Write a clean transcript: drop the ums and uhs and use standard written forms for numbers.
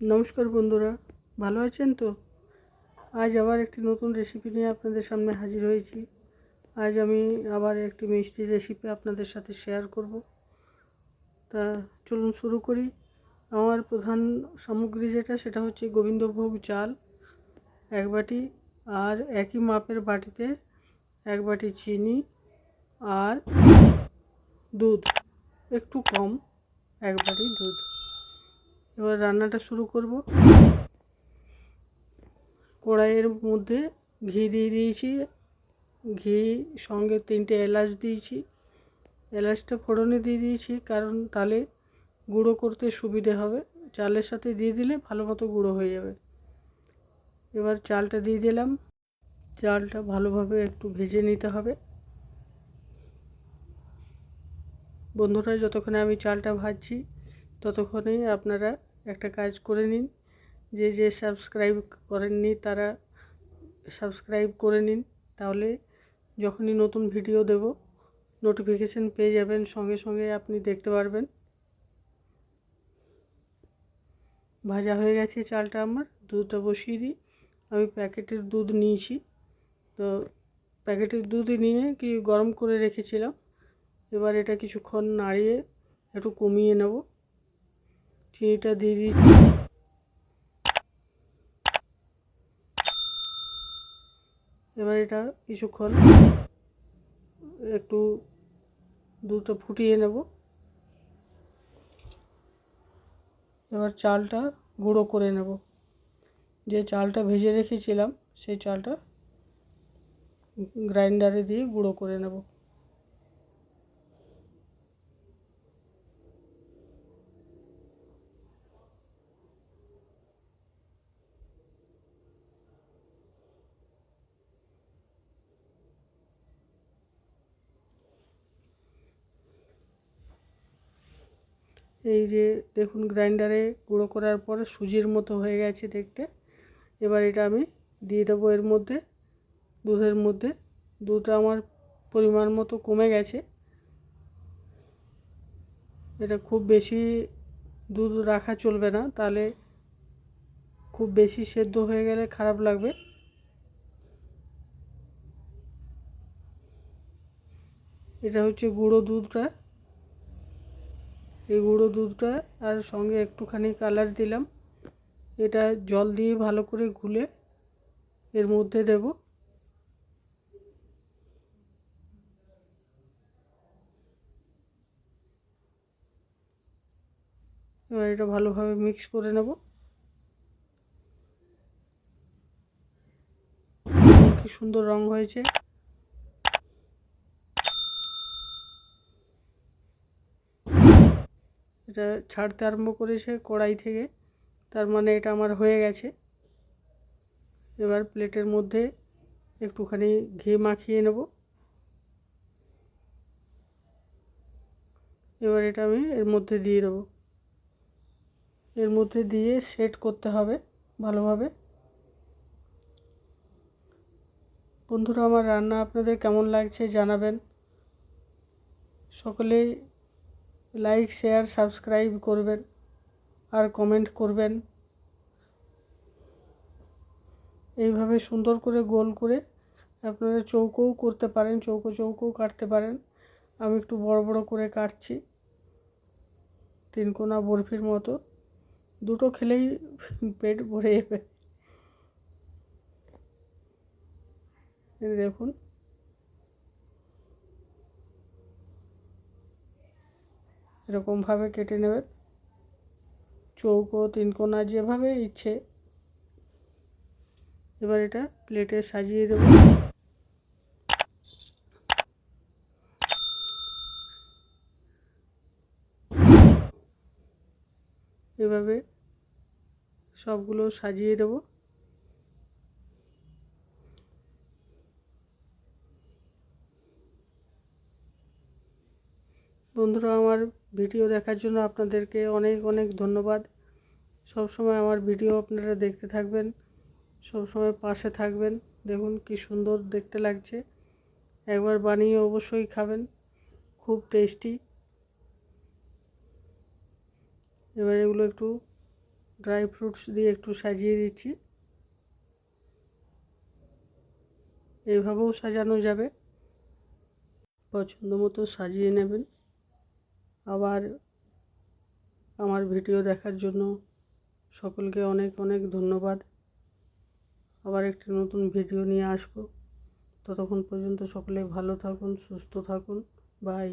নমস্কার বন্ধুরা, ভালো আছেন তো? আজ আবার একটি নতুন রেসিপি নিয়ে আপনাদের সামনে হাজির হয়েছি। আজ আমি আবার একটি মিষ্টি রেসিপি আপনাদের সাথে শেয়ার করব। তা চলুন শুরু করি। আমার প্রধান সামগ্রী সেটা হচ্ছে গোবিন্দভোগ চাল 1 বাটি, আর একই মাপের বাটিতে 1 বাটি চিনি আর দুধ, একটু কম 1 বাটি দুধ। এবার রান্নাটা শুরু করব। কড়াইয়ের মধ্যে ঘি দিয়ে দিয়েছি, ঘি সঙ্গে 3টে এলাচ দিয়েছি। এলাচটা ফোড়নে দিয়ে দিয়েছি কারণ তাহলে গুঁড়ো করতে সুবিধে হবে, চালের সাথে দিয়ে দিলে ভালো মতো গুঁড়ো হয়ে যাবে। এবার চালটা দিয়ে দিলাম। চালটা ভালোভাবে একটু ভেজে নিতে হবে। বন্ধুরা, যতক্ষণে আমি চালটা ভাজছি ততক্ষণেই আপনারা একটা কাজ করে নিন, যে সাবস্ক্রাইব করেননি তারা সাবস্ক্রাইব করে নিন, তাহলে যখনই নতুন ভিডিও দেব নোটিফিকেশন পেয়ে যাবেন, সঙ্গে সঙ্গে আপনি দেখতে পারবেন। ভাজা হয়ে গেছে চালটা আমার। দুধটা বসিয়ে দিই। আমি প্যাকেটের দুধ নিয়েছি, তো প্যাকেটের দুধই নিয়ে গরম করে রেখেছিলাম। এবার এটা কিছুক্ষণ নাড়িয়ে একটু কমিয়ে নেব। চিনিটা দিয়ে দিচ্ছি। এবার এটা কিছুক্ষণ একটু দুধটা ফুটিয়ে নেব। এবার চালটা গুঁড়ো করে নেব। যে চালটা ভেজে রেখেছিলাম সেই চালটা গ্রাইন্ডারে দিয়ে গুঁড়ো করে নেব। এই যে দেখুন, গ্রাইন্ডারে গুঁড়ো করার পরে সুজির মতো হয়ে গেছে দেখতে। এবার এটা আমি দিয়ে দেবো এর মধ্যে, দুধের মধ্যে। দুধটা আমার পরিমাণ মতো কমে গেছে। এটা খুব বেশি দুধ রাখা চলবে না, তাহলে খুব বেশি সেদ্ধ হয়ে গেলে খারাপ লাগবে। এটা হচ্ছে গুঁড়ো দুধটা। এই গুঁড়ো দুধটা আর সঙ্গে একটুখানি কালার দিলাম। এটা জল দিয়ে ভালো করে গুলে এর মধ্যে দেব। এবার এটা ভালোভাবে মিক্স করে নেব। কি সুন্দর রং হয়েছে। এটা ছাড়তে আরম্ভ করেছে কড়াই থেকে, তার মানে এটা আমার হয়ে গেছে। এবার প্লেটের মধ্যে একটুখানি ঘি মাখিয়ে নেব। এবার এটা আমি এর মধ্যে দিয়ে দেবো। এর মধ্যে দিয়ে সেট করতে হবে ভালোভাবে। বন্ধুরা, আমার রান্না আপনাদের কেমন লাগছে জানাবেন। সকলেই লাইক, শেয়ার, সাবস্ক্রাইব করবেন আর কমেন্ট করবেন। এইভাবে সুন্দর করে গোল করে আপনারা চৌকোও করতে পারেন, চৌকো চৌকোও কাটতে পারেন। আমি একটু বড় বড় করে কাটছি, 3 কোনা বরফির মতো। দুটো খেলেই পেট ভরে যাবে। দেখুন, এরকমভাবে কেটে নেবেন, চৌকো 3 কোনা যেভাবে ইচ্ছে। এবার এটা প্লেটে সাজিয়ে দেব। এভাবে সবগুলো সাজিয়ে দেব। বন্ধুরা, আমার ভিডিও দেখার জন্য আপনাদেরকে অনেক অনেক ধন্যবাদ। সব সময় আমার ভিডিও আপনারা দেখতে থাকবেন, সব সময় পাশে থাকবেন। দেখুন কি সুন্দর দেখতে লাগছে। একবার বানিয়ে অবশ্যই খাবেন, খুব টেস্টি। এবার এগুলো একটু ড্রাই ফ্রুটস দিয়ে একটু সাজিয়ে দিচ্ছি। এইভাবেও সাজানো যাবে, পছন্দ মতো সাজিয়ে নেবেন। আবার আমার ভিডিও দেখার জন্য সকলকে অনেক অনেক ধন্যবাদ। আবার একটি নতুন ভিডিও নিয়ে আসবো। ততক্ষণ পর্যন্ত সকলে ভালো থাকুন, সুস্থ থাকুন। বাই।